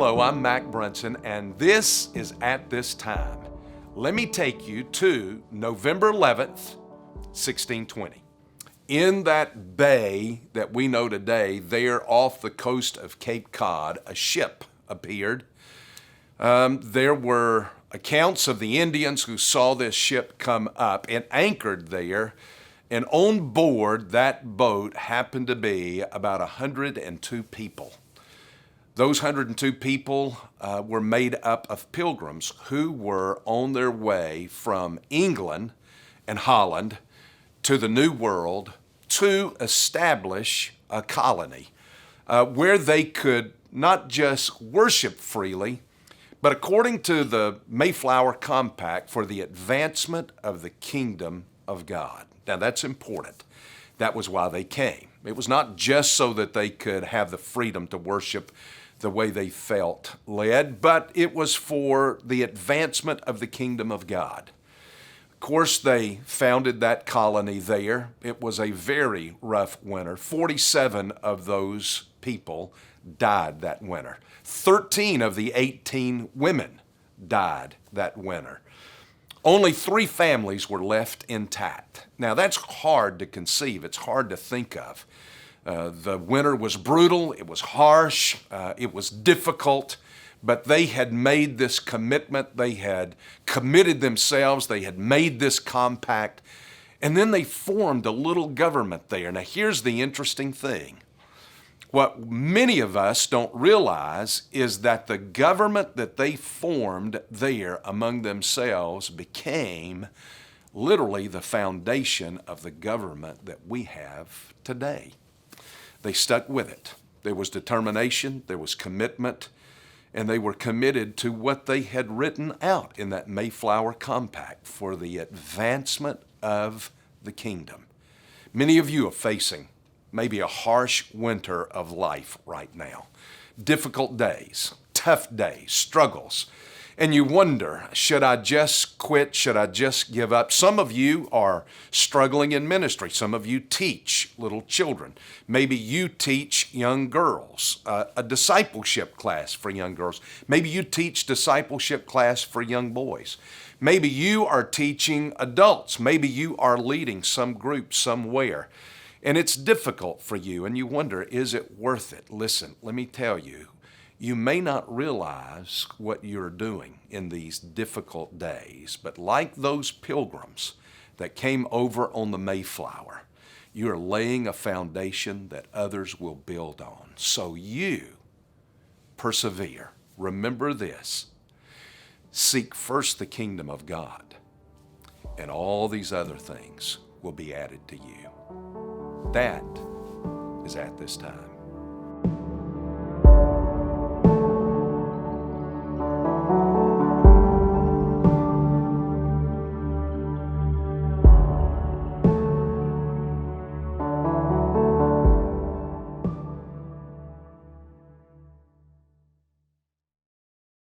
Hello, I'm Mac Brunson, and this is At This Time. Let me take you to November 11th, 1620. In that bay that we know today, there off the coast of Cape Cod, a ship appeared. There were accounts of the Indians who saw this ship come up and anchored there, and on board that boat happened to be about 102 people. Those 102 people were made up of pilgrims who were on their way from England and Holland to the New World to establish a colony where they could not just worship freely, but according to the Mayflower Compact, for the advancement of the kingdom of God. Now that's important. That was why they came. It was not just so that they could have the freedom to worship the way they felt led, but it was for the advancement of the kingdom of God. Of course, they founded that colony there. It was a very rough winter. 47 of those people died that winter. 13 of the 18 women died that winter. Only 3 families were left intact. Now, that's hard to conceive. It's hard to think of. The winter was brutal. It was harsh. It was difficult. But they had made this commitment. They had committed themselves. They had made this compact. And then they formed a little government there. Now, here's the interesting thing. What many of us don't realize is that the government that they formed there among themselves became literally the foundation of the government that we have today. They stuck with it. There was determination, there was commitment, and they were committed to what they had written out in that Mayflower Compact for the advancement of the kingdom. Many of you are facing maybe a harsh winter of life right now. Difficult days, tough days, struggles. And you wonder, should I just quit? Should I just give up? Some of you are struggling in ministry. Some of you teach little children. Maybe you teach young girls, a discipleship class for young girls. Maybe you teach discipleship class for young boys. Maybe you are teaching adults. Maybe you are leading some group somewhere. And it's difficult for you, and you wonder, is it worth it? Listen, let me tell you, you may not realize what you're doing in these difficult days, but like those pilgrims that came over on the Mayflower, you're laying a foundation that others will build on. So you persevere. Remember this. Seek first the kingdom of God, and all these other things will be added to you. That is At This Time.